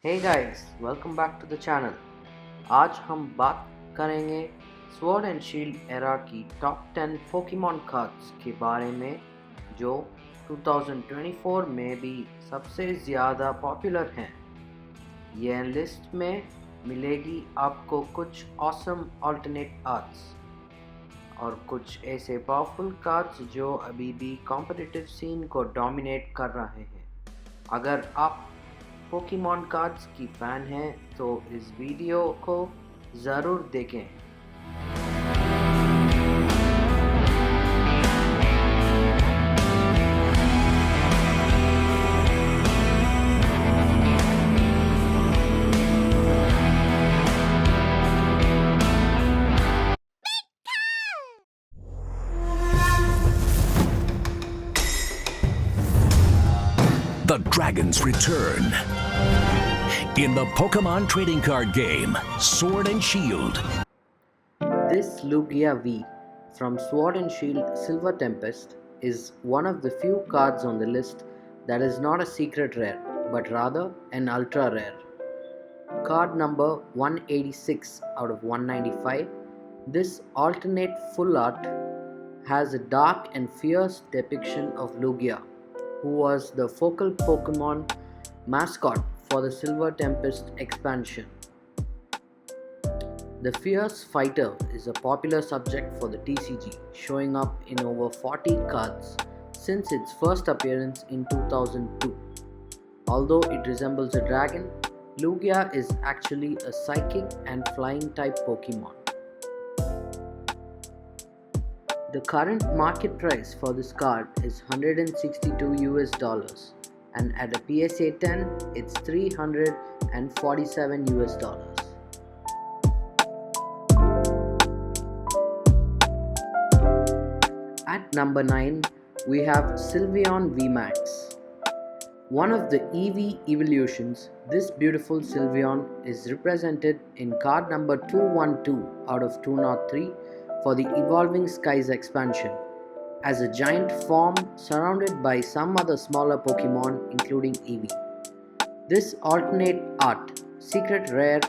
Hey guys, welcome back to the channel. आज हम बात करेंगे स्वॉर्ड एंड शील्ड एरा की टॉप 10 पोकेमॉन कार्ड्स के बारे में जो 2024 में भी सबसे ज़्यादा पॉपुलर हैं। यह लिस्ट में मिलेगी आपको कुछ ऑसम अल्टरनेट आर्ट्स और कुछ ऐसे पावरफुल कार्ड्स जो अभी भी कॉम्पिटिटिव सीन को डोमिनेट कर रहे हैं। अगर आप पोकेमॉन कार्ड्स की फैन हैं तो इस वीडियो को ज़रूर देखें। The Dragons return in the Pokemon trading card game, Sword and Shield. This Lugia V from Sword and Shield Silver Tempest is one of the few cards on the list that is not a secret rare, but rather an ultra rare. Card number 186 out of 195, this alternate full art has a dark and fierce depiction of Lugia, who was the focal Pokemon mascot for the Silver Tempest expansion. The fierce fighter is a popular subject for the TCG, showing up in over 40 cards since its first appearance in 2002. Although it resembles a dragon, Lugia is actually a psychic and flying type Pokemon. The current market price for this card is $162 US, and at a PSA 10 it's $347 US. At number 9 we have Sylveon VMAX. One of the EV evolutions, this beautiful Sylveon is represented in card number 212 out of 203 for the Evolving Skies expansion, as a giant form surrounded by some other smaller Pokemon including Eevee. This alternate art, secret rare,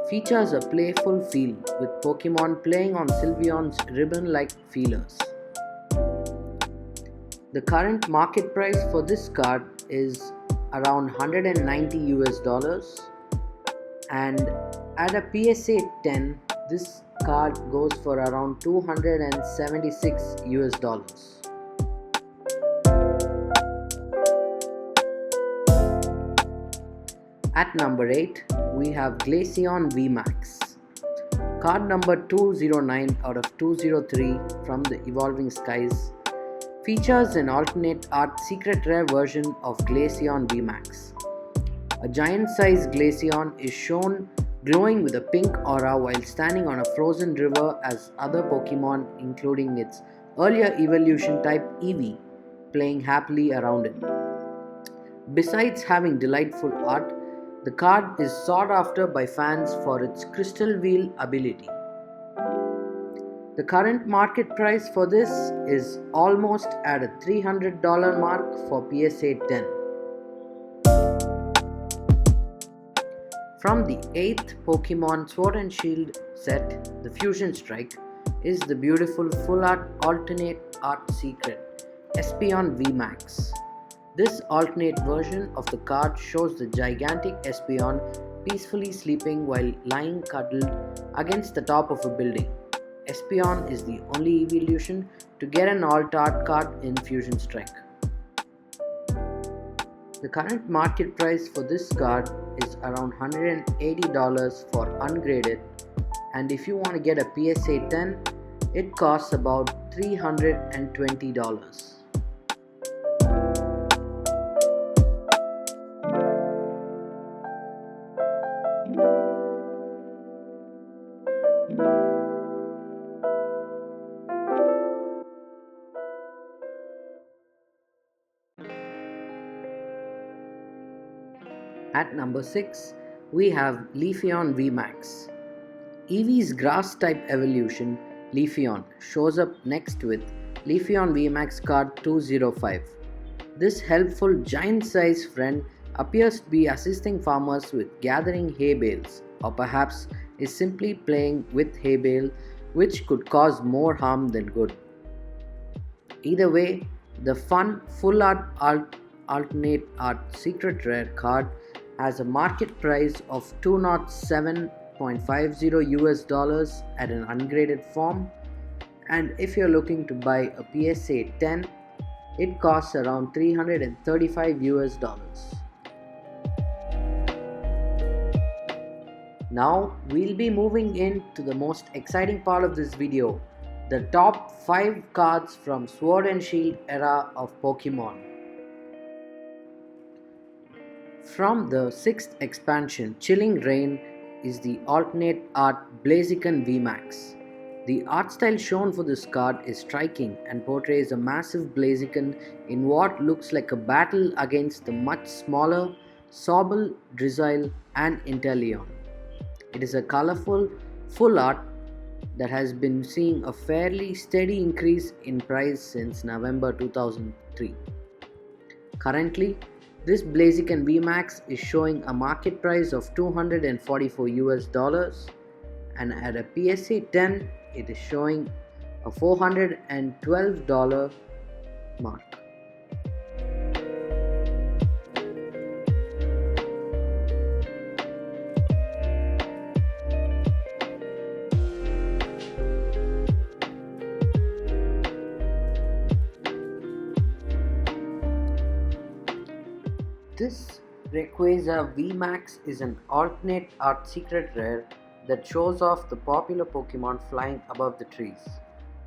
features a playful feel with Pokemon playing on Sylveon's ribbon-like feelers. The current market price for this card is around $190 US, and at a PSA 10 this card goes for around $276 US. At number 8 we have Glaceon VMAX. Card number 209 out of 203 from the Evolving Skies features an alternate art secret rare version of Glaceon VMAX. A giant-sized Glaceon is shown glowing with a pink aura while standing on a frozen river as other Pokemon, including its earlier evolution type Eevee, playing happily around it. Besides having delightful art, the card is sought after by fans for its Crystal Wheel ability. The current market price for this is almost at a $300 mark for PSA 10. From the 8th Pokemon Sword and Shield set, the Fusion Strike, is the beautiful full art alternate art secret, Espeon VMAX. This alternate version of the card shows the gigantic Espeon peacefully sleeping while lying cuddled against the top of a building. Espeon is the only evolution to get an alt art card in Fusion Strike. The current market price for this card is around $180 for ungraded, and if you want to get a PSA 10, it costs about $320. At number 6, we have Leafeon VMAX. Eevee's grass-type evolution, Leafeon, shows up next with Leafeon VMAX card 205. This helpful giant-sized friend appears to be assisting farmers with gathering hay bales, or perhaps is simply playing with hay bale, which could cause more harm than good. Either way, the fun full art alternate art secret rare card has a market price of 207.50 US dollars at an ungraded form, and if you're looking to buy a PSA 10, it costs around 335 US dollars. Now we'll be moving into the most exciting part of this video, the top 5 cards from Sword and Shield era of Pokemon. From the 6th expansion, Chilling Reign is the alternate art Blaziken VMAX. The art style shown for this card is striking and portrays a massive Blaziken in what looks like a battle against the much smaller Sobble, Drizzile and Inteleon. It is a colorful, full art that has been seeing a fairly steady increase in price since November 2003. Currently, this Blaziken VMAX is showing a market price of 244 US dollars, and at a PSA 10 it is showing a $412 mark. This Rayquaza VMAX is an alternate art secret rare that shows off the popular Pokemon flying above the trees.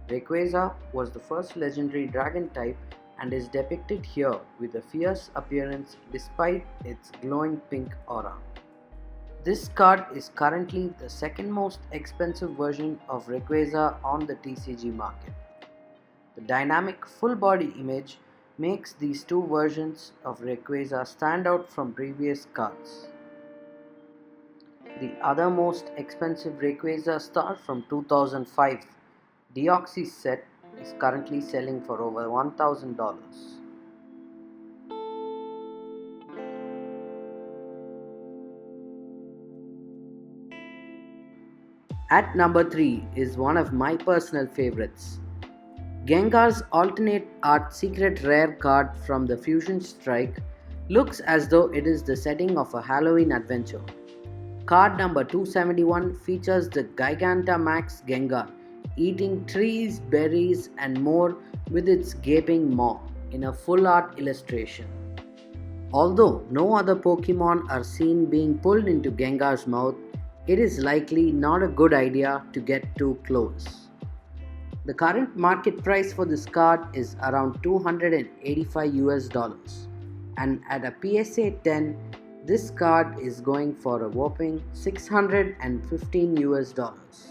Rayquaza was the first legendary dragon type and is depicted here with a fierce appearance despite its glowing pink aura. This card is currently the second most expensive version of Rayquaza on the TCG market. The dynamic full body image makes these two versions of Rayquaza stand out from previous cards. The other most expensive Rayquaza star from 2005, Deoxys set, is currently selling for over $1,000. At number 3 is one of my personal favorites. Gengar's alternate art secret rare card from the Fusion Strike looks as though it is the setting of a Halloween adventure. Card number 271 features the Gigantamax Gengar eating trees, berries and more with its gaping maw in a full art illustration. Although no other Pokemon are seen being pulled into Gengar's mouth, it is likely not a good idea to get too close. The current market price for this card is around 285 US dollars, and at a PSA 10, this card is going for a whopping 615 US dollars.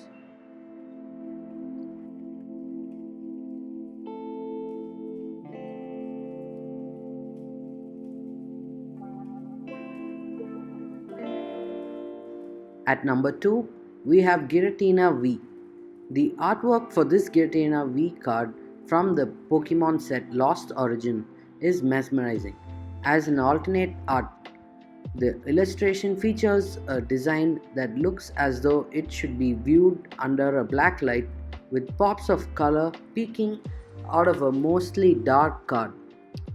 At number 2, we have Giratina V. The artwork for this Giratina V card from the Pokemon set Lost Origin is mesmerizing. As an alternate art, the illustration features a design that looks as though it should be viewed under a black light with pops of color peeking out of a mostly dark card.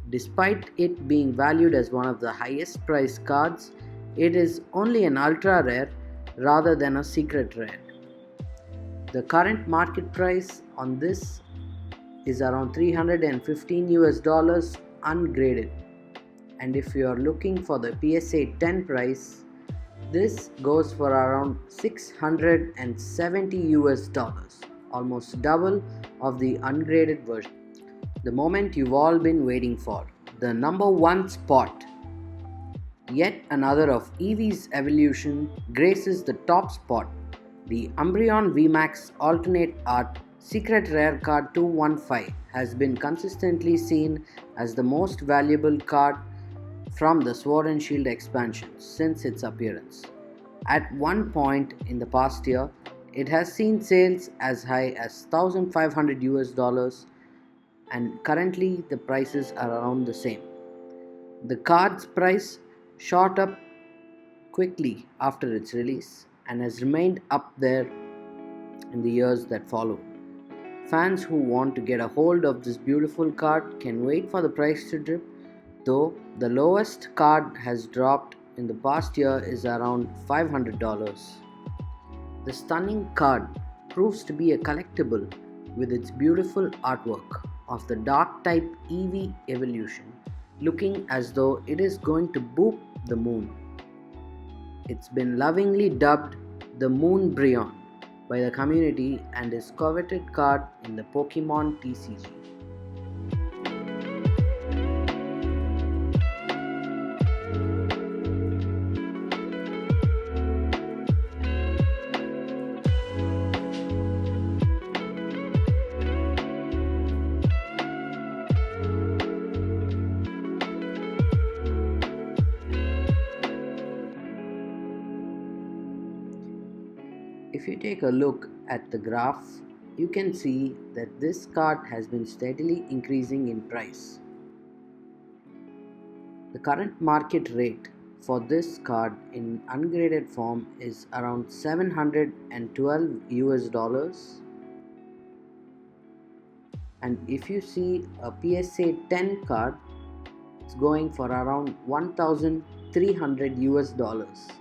Despite it being valued as one of the highest priced cards, it is only an ultra rare rather than a secret rare. The current market price on this is around 315 US dollars ungraded, and if you are looking for the PSA 10 price, this goes for around 670 US dollars, almost double of the ungraded version. The moment you've all been waiting for, the number 1 spot. Yet another of Eevee's evolution graces the top spot. The Umbreon VMAX alternate art secret rare card 215 has been consistently seen as the most valuable card from the Sword and Shield expansion since its appearance. At one point in the past year, it has seen sales as high as 1,500 US dollars, and currently the prices are around the same. The card's price shot up quickly after its release and has remained up there in the years that follow. Fans who want to get a hold of this beautiful card can wait for the price to drop, though the lowest card has dropped in the past year is around $500. The stunning card proves to be a collectible with its beautiful artwork of the dark type EV evolution, looking as though it is going to boop the moon. It's been lovingly dubbed the Moon Bryon by the community and is coveted card in the Pokemon TCG. If you take a look at the graph, you can see that this card has been steadily increasing in price. The current market rate for this card in ungraded form is around $712 and if you see a PSA 10 card, it's going for around $1,300.